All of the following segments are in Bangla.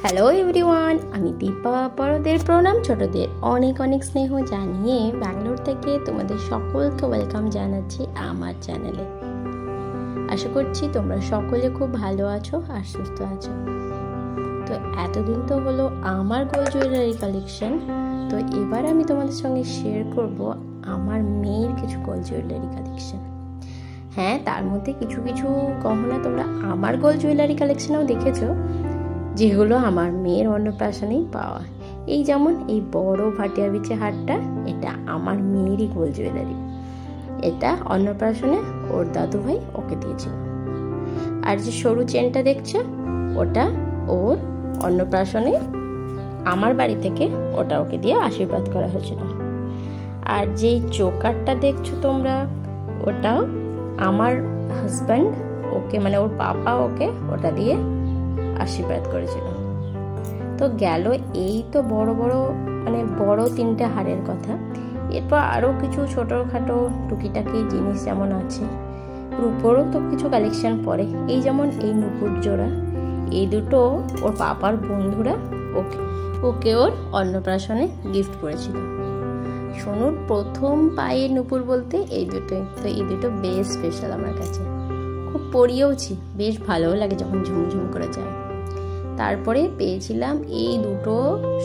হ্যালো এভরিওয়ান, আমি দীপা। বড়দের প্রণাম, ছোটদের অনেক অনেক স্নেহ জানিয়ে ব্যাঙ্গালোর থেকে তোমাদের সকলকে ওয়েলকাম জানাচ্ছি আমার চ্যানেলে। আশা করছি তোমরা সকলে খুব ভালো আছো আর সুস্থ আছো। তো এতদিন তো হলো আমার গোল্ড জুয়েলারি কালেকশন, তো এবার আমি তোমাদের সঙ্গে শেয়ার করব আমার মেয়ের কিছু গোল্ড জুয়েলারি কালেকশন। হ্যাঁ, তার মধ্যে কিছু কিছু গহনা তোমরা আমার গোল্ড জুয়েলারি কালেকশনেও দেখেছো, যেগুলো আমার মেয়ের অন্নপ্রাশনেই পাওয়া। এই যেমন এই বড় ভাটিয়া বিছে হারটা, এটা আমার মেয়েরই গোল্ড জুয়েলারি। এটা অন্নপ্রাশনে ওর দাদু ভাই ওকে দিয়েছিল। আর যে সরু চেনটা দেখছো, ওটা ওর অন্নপ্রাশনে আমার বাড়ি থেকে ওটা ওকে দিয়ে আশীর্বাদ করা হয়েছিল। আর যেই চোকারটা দেখছো তোমরা, ওটাও আমার হাজব্যান্ড ওকে, মানে ওর পাপা ওকে ওটা দিয়ে আশীর্বাদ করেছিল। তো গেল এই তো বড় বড় মানে বড় তিনটে হারের কথা। এরপর আরও কিছু ছোটোখাটো টুকিটাকি জিনিস যেমন আছে, রূপোরও তো কিছু কালেকশন পরে। এই যেমন এই নুপুর জোড়া, এই দুটো ওর পাপার বন্ধুরা ওকে ওর অন্নপ্রাশনে গিফট করেছিল। সোনুর প্রথম পায়ের নুপুর বলতে এই দুটোই। তো এই দুটো বেশ স্পেশাল আমার কাছে, খুব পরিয়েওছি, বেশ ভালোও লাগে যখন ঝুমঝুম করে যায়। তারপরে পেয়েছিলাম এই দুটো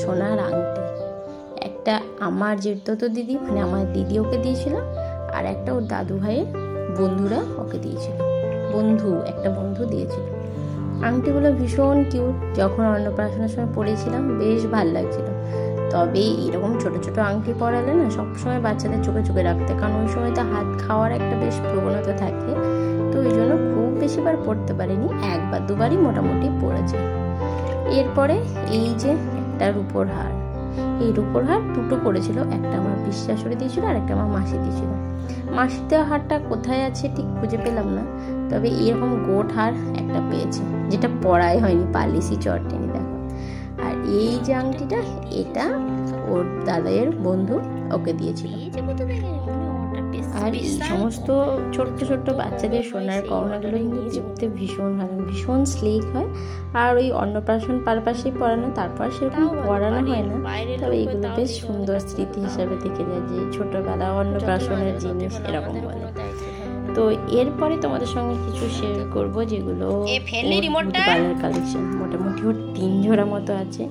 সোনার আংটি। একটা আমার জেঠতো দিদি, মানে আমার দিদি ওকে দিয়েছিল, আর একটা ওর দাদু ভাইয়ের বন্ধুরা ওকে দিয়েছিল। একটা বন্ধু দিয়েছিল। আংটিগুলো ভীষণ কিউট, যখন অন্নপ্রাশনের সময় পরেছিলাম বেশ ভালো লাগছিল। তবে এরকম ছোট ছোট আংটি পরালে না সবসময় বাচ্চাদের চোখে চোখে রাখতে, কারণ ওই সময় তো হাত খাওয়ার একটা বেশ প্রবণতা থাকে। তো ওই জন্য খুব বেশিবার পরতে পারিনি, একবার দুবারই মোটামুটি পরেছে। এরপরে এই যে একটা রূপোর হার, এই রূপোর হার দুটো পড়েছিল, একটা আমার বিশ্বাশুড়ি দিয়েছিল আর একটা আমার মাসি দিয়েছিল। মাসির দেওয়া হারটা কোথায় আছে ঠিক খুঁজে পেলাম না, তবে এরকম গোট হার একটা পেয়েছে, যেটা পরাই হয়নি, পালিশি চটেনি দেখো। আর এই যে আংটিটা, এটা ওর দাদাইয়ের বন্ধু ওকে দিয়েছিল। আর এই সমস্ত ছোট্ট ছোট্ট বাচ্চাদের সোনার গহনাগুলো কিন্তু দেখতে ভীষণ ভালো, ভীষণ স্লিক হয়। আর ওই অন্নপ্রাশন পারপাসেই পরানো, তারপর সেরকম পরানো হয় না। তবে এইগুলো বেশ সুন্দর স্মৃতি হিসাবে থেকে যায়, যে ছোটবেলা অন্নপ্রাশনের জিনিস এরকম বলে। তো এরপরে তোমাদের সঙ্গে কিছু শেয়ার করব, যেগুলো পার্লার কালেকশন। মোটামুটি ওর 3 জোড়া মতো আছে।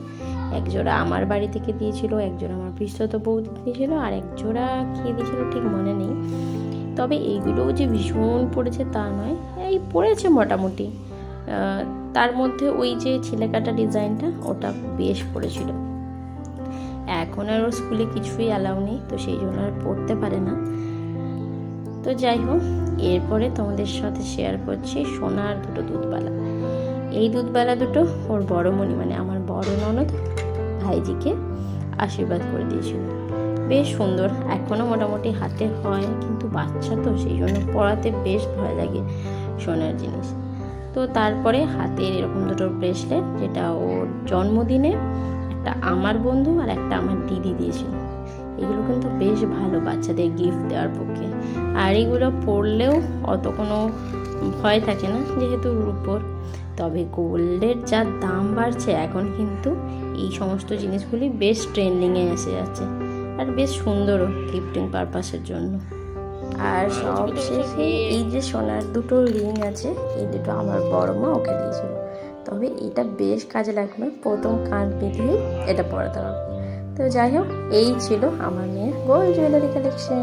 এক জোড়া আমার বাড়ি থেকে দিয়েছিল, এক জোড়া আমার পিস্তত বৌদি দিয়েছিল, আর এক জোড়া খেয়ে দিয়েছিল ঠিক মনে নেই। তবে এইগুলোও যে ভীষণ পড়েছে তা নয়, এই পড়েছে মোটামুটি। তার মধ্যে ওই যে ছেলেকাটা ডিজাইনটা, ওটা বেশ পড়েছিল। এখন আর ওর স্কুলে কিছুই অ্যালাউ নেই, তো সেই জন্য আর পড়তে পারে না। তো যাই হোক, এরপরে তোমাদের সাথে শেয়ার করছি সোনার দুটো দুধবালা। এই দুধবালা দুটো ওর বড়মণি, মানে আমার বড় ননদ ভাইজিকে আশীর্বাদ করে দিয়েছিল। বেশ সুন্দর, এখনও মোটামুটি হাতে হয়, কিন্তু বাচ্চা তো সেই জন্য পরাতে বেশ ভয় লাগে সোনার জিনিস। তো তারপরে হাতের এরকম দুটো ব্রেসলেট, যেটা ওর জন্মদিনে একটা আমার বন্ধু আর একটা আমার দিদি দিয়েছিল। এগুলো কিন্তু বেশ ভালো বাচ্চাদের গিফট দেওয়ার পক্ষে। আর এগুলো পরলেও অত কোনো ভয় থাকে না, যেহেতু রূপোর। তবে গোল্ডের যা দাম বাড়ছে এখন, কিন্তু এই সমস্ত জিনিসগুলি বেশ ট্রেন্ডিংয়ে এসে যাচ্ছে, আর বেশ সুন্দরও গিফটিং পারপাসের জন্য। আর সবশেষে এই যে সোনার দুটো রিং আছে, এই দুটো আমার বড় মা ওকে দিয়েছিল। তবে এটা বেশ কাজে লাগবে, প্রথম কান পেতেই এটা পরাতে হবে। তো যাই হোক, এই ছিল আমার মেয়ের গোল্ড জুয়েলারি কালেকশন।